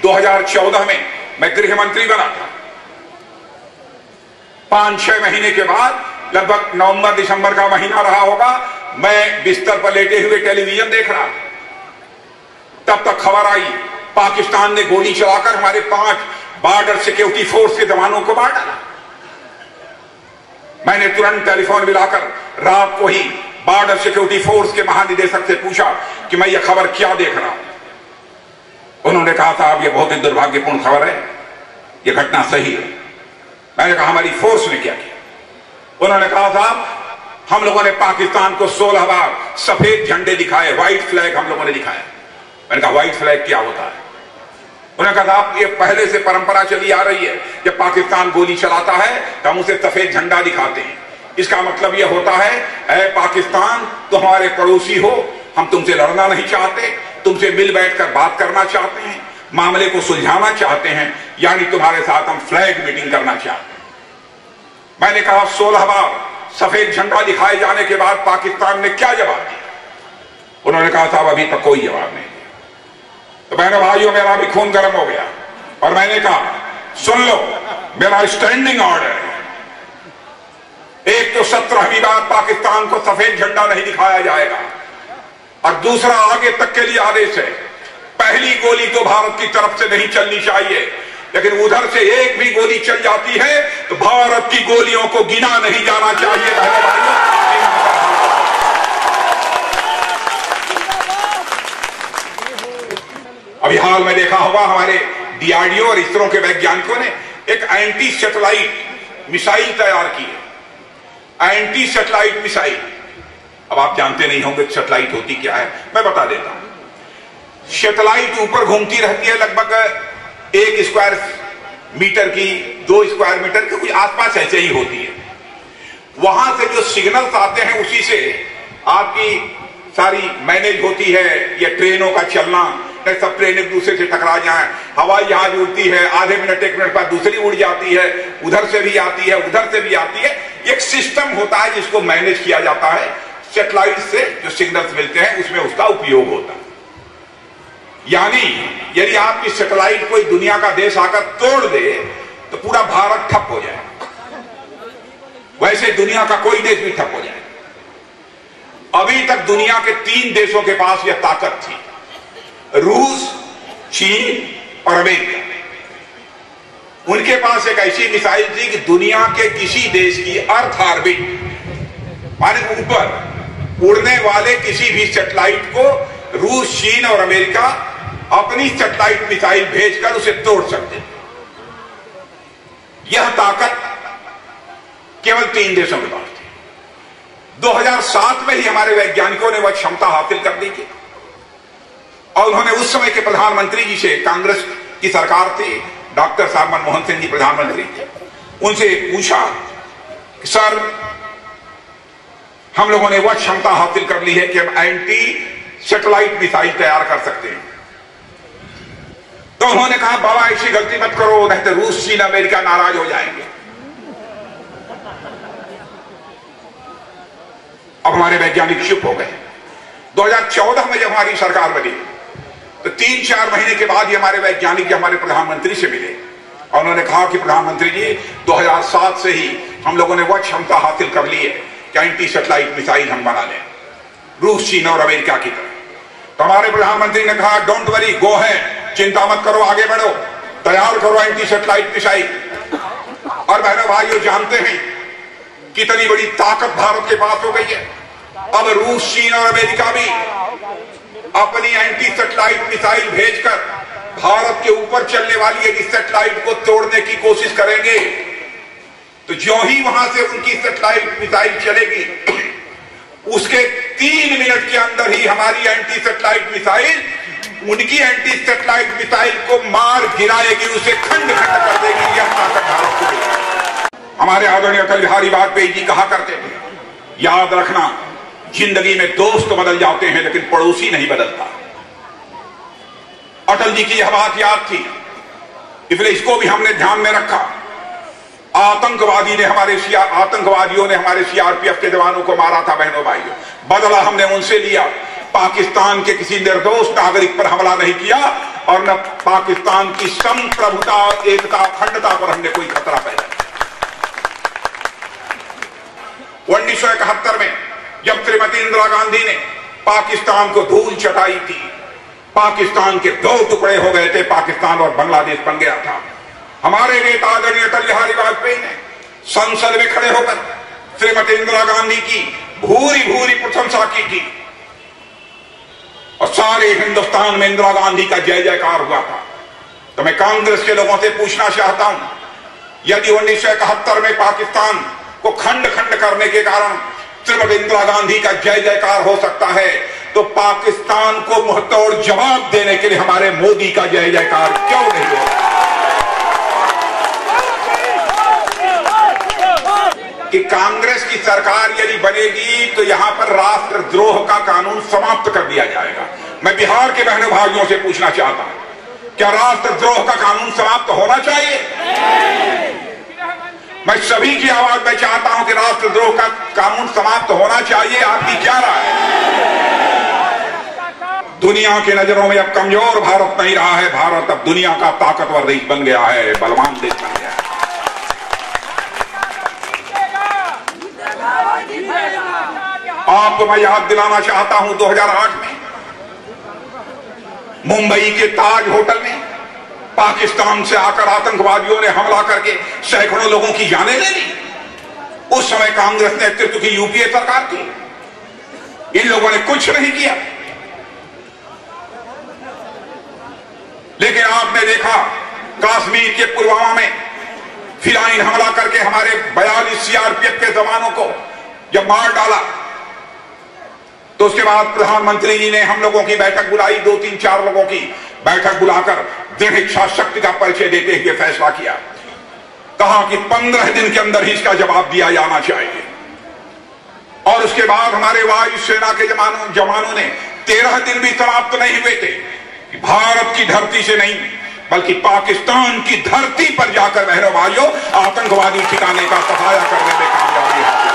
2014 में मैं गृह मंत्री बना था। 5-6 महीने के बाद, लगभग नवंबर दिसंबर का महीना रहा होगा, मैं बिस्तर पर लेटे हुए टेलीविजन देख रहा था। तब तक खबर आई पाकिस्तान ने गोली चलाकर हमारे 5 बॉर्डर सिक्योरिटी फोर्स के जवानों को मार डाला। मैंने तुरंत टेलीफोन मिलाकर रात को ही बॉर्डर सिक्योरिटी फोर्स के महानिदेशक से पूछा कि मैं ये खबर क्या देख रहा हूं। उन्होंने कहा साहब ये बहुत ही दुर्भाग्यपूर्ण खबर है, ये घटना सही है। मैंने कहा हमारी फोर्स ने क्या किया? उन्होंने कहा साहब हम लोगों ने पाकिस्तान को 16 बार सफेद झंडे दिखाए, व्हाइट फ्लैग हम लोगों ने दिखाया। मैंने कहा व्हाइट फ्लैग क्या होता है? उन्होंने कहा साहब ये पहले से परंपरा चली आ रही है, जब पाकिस्तान गोली चलाता है तो हम उसे सफेद झंडा दिखाते हैं। इसका मतलब यह होता है ऐ पाकिस्तान तो हमारे पड़ोसी हो, हम तुमसे लड़ना नहीं चाहते, तुमसे मिल बैठकर बात करना चाहते हैं, मामले को सुलझाना चाहते हैं, यानी तुम्हारे साथ हम फ्लैग मीटिंग करना चाहते हैं। मैंने कहा 16 बार सफेद झंडा दिखाए जाने के बाद पाकिस्तान ने क्या जवाब दिया? उन्होंने कहा साहब अभी तक कोई जवाब नहीं। तो मैंने भाइयों मेरा भी खून गर्म हो गया और मैंने कहा सुन लो मेरा स्टैंडिंग ऑर्डर है, एक तो 17वीं बार पाकिस्तान को सफेद झंडा नहीं दिखाया जाएगा और दूसरा आगे तक के लिए आदेश है पहली गोली तो भारत की तरफ से नहीं चलनी चाहिए, लेकिन उधर से एक भी गोली चल जाती है तो भारत की गोलियों को गिना नहीं जाना चाहिए। अभी हाल में देखा होगा हमारे डीआरडीओ और इसरो के वैज्ञानिकों ने एक एंटी सैटेलाइट मिसाइल तैयार की है। एंटी सैटेलाइट मिसाइल, अब आप जानते नहीं होंगे सैटेलाइट होती क्या है, मैं बता देता हूं। सैटेलाइट ऊपर घूमती रहती है, लगभग 1 स्क्वायर मीटर की, 2 स्क्वायर मीटर की, कुछ आसपास ऐसे ही होती है। वहां से जो सिग्नल्स आते हैं उसी से आपकी सारी मैनेज होती है। ये ट्रेनों का चलना, सब ट्रेन एक दूसरे से टकरा जाए, हवाई जहाज उड़ती है, आधे मिनट 1 मिनट बाद दूसरी उड़ जाती है, उधर से भी आती है उधर से भी आती है। एक सिस्टम होता है जिसको मैनेज किया जाता है। सैटेलाइट से जो सिग्नल्स मिलते हैं उसमें उसका उपयोग होता है। यानी यदि आपकी सैटेलाइट कोई दुनिया का देश आकर तोड़ दे तो पूरा भारत ठप हो जाए, वैसे दुनिया का कोई देश भी ठप हो जाए। अभी तक दुनिया के 3 देशों के पास यह ताकत थी, रूस, चीन और अमेरिका। उनके पास एक ऐसी मिसाइल थी कि दुनिया के किसी देश की अर्थ ऑर्बिट, माने ऊपर उड़ने वाले किसी भी सैटेलाइट को रूस, चीन और अमेरिका अपनी सैटेलाइट मिसाइल भेजकर उसे तोड़ सकते। यह ताकत केवल 3 देशों के पास थी। 2007 में ही हमारे वैज्ञानिकों ने वह क्षमता हासिल कर दी थी और उन्होंने उस समय के प्रधानमंत्री जी से, कांग्रेस की सरकार थी, डॉक्टर साहब मनमोहन सिंह जी प्रधानमंत्री थे, उनसे पूछा कि सर हम लोगों ने वह क्षमता हासिल कर ली है कि हम एंटी सैटेलाइट मिसाइल तैयार कर सकते हैं। तो उन्होंने कहा बाबा ऐसी गलती मत करो, नहीं तो रूस, चीन, अमेरिका नाराज हो जाएंगे। अब हमारे वैज्ञानिक चुप हो गए। 2014 में जब हमारी सरकार बनी तो 3-4 महीने के बाद ही हमारे वैज्ञानिक हमारे प्रधानमंत्री से मिले और उन्होंने कहा कि प्रधानमंत्री जी 2007 से ही हम लोगों ने वह क्षमता हासिल कर ली है कि एंटी सैटेलाइट मिसाइल हम बना लें रूस, चीन और अमेरिका की तरह। तो हमारे प्रधानमंत्री ने कहा डोंट वरी, गो है, चिंता मत करो, आगे बढ़ो, तैयार करो एंटी सैटेलाइट मिसाइल। और बहनों भाइयों जानते हैं कितनी बड़ी ताकत भारत के पास हो गई है। अब रूस, चीन और अमेरिका भी अपनी एंटी सैटेलाइट मिसाइल भेजकर भारत के ऊपर चलने वाली यदि सैटेलाइट को तोड़ने की कोशिश करेंगे तो जो ही वहां से उनकी सैटेलाइट मिसाइल चलेगी उसके 3 मिनट के अंदर ही हमारी एंटी सैटेलाइट मिसाइल उनकी एंटी सैटेलाइट मिसाइल को मार गिराएगी, उसे खंड खंड कर देगी। यह ताकत भारत को मिलेगी। हमारे आदरणीय अटल बिहारी वाजपेयी जी कहा करते थे, याद रखना जिंदगी में दोस्त बदल जाते हैं लेकिन पड़ोसी नहीं बदलता। अटल जी की यह बात याद थी, इसलिए इसको भी हमने ध्यान में रखा। आतंकवादियों ने हमारे सीआरपीएफ के जवानों को मारा था बहनों भाइयों, बदला हमने उनसे लिया। पाकिस्तान के किसी निर्दोष नागरिक पर हमला नहीं किया और न पाकिस्तान की संप्रभुता, एकता, अखंडता पर हमने कोई खतरा पैदा किया। 1971 में जब श्रीमती इंदिरा गांधी ने पाकिस्तान को धूल चटाई थी, पाकिस्तान के 2 टुकड़े हो गए थे, पाकिस्तान और बांग्लादेश बन गया था। हमारे नेता आदरणीय अटल बिहारी वाजपेयी ने संसद में खड़े होकर श्रीमती इंदिरा गांधी की भूरी भूरी प्रशंसा की थी और सारे हिंदुस्तान में इंदिरा गांधी का जय जयकार हुआ था। तो मैं कांग्रेस के लोगों से पूछना चाहता हूं, यदि 1971 में पाकिस्तान को खंड खंड करने के कारण श्रीमती इंदिरा गांधी का जय जयकार हो सकता है, तो पाकिस्तान को मुंहतोड़ जवाब देने के लिए हमारे मोदी का जय जयकार क्यों नहीं हो? कि कांग्रेस की सरकार यदि बनेगी तो यहां पर राष्ट्रद्रोह का कानून समाप्त कर दिया जाएगा। मैं बिहार के बहनों भाइयों से पूछना चाहता हूं, क्या राष्ट्रद्रोह का कानून समाप्त होना चाहिए? मैं सभी की आवाज में चाहता हूं कि राष्ट्रद्रोह का कानून समाप्त होना चाहिए। आपकी क्या राय है? दुनिया की नजरों में अब कमजोर भारत नहीं रहा है, भारत अब दुनिया का ताकतवर देश बन गया है, बलवान देश बन गया है। आपको मैं याद दिलाना चाहता हूं, 2008 में मुंबई के ताज होटल में पाकिस्तान से आकर आतंकवादियों ने हमला करके सैकड़ों लोगों की जानें ले ली। उस समय कांग्रेस नेतृत्व की यूपीए सरकार थी, इन लोगों ने कुछ नहीं किया। लेकिन आपने देखा कश्मीर के पुलवामा में फिराइन हमला करके हमारे 42 सीआरपीएफ के जवानों को जब मार डाला, तो उसके बाद प्रधानमंत्री जी ने हम लोगों की बैठक बुलाई, 2-3-4 लोगों की बैठक बुलाकर दृढ़ इच्छा शक्ति का परिचय देते हुए फैसला किया। कहा कि 15 दिन के अंदर ही इसका जवाब दिया जाना चाहिए। और उसके बाद हमारे वायुसेना के जवानों ने 13 दिन भी समाप्त नहीं हुए थे कि भारत की धरती से नहीं बल्कि पाकिस्तान की धरती पर जाकर बहनों भाइयों आतंकवादी ठिकाने का सफाया करने में कामयाबी हासिल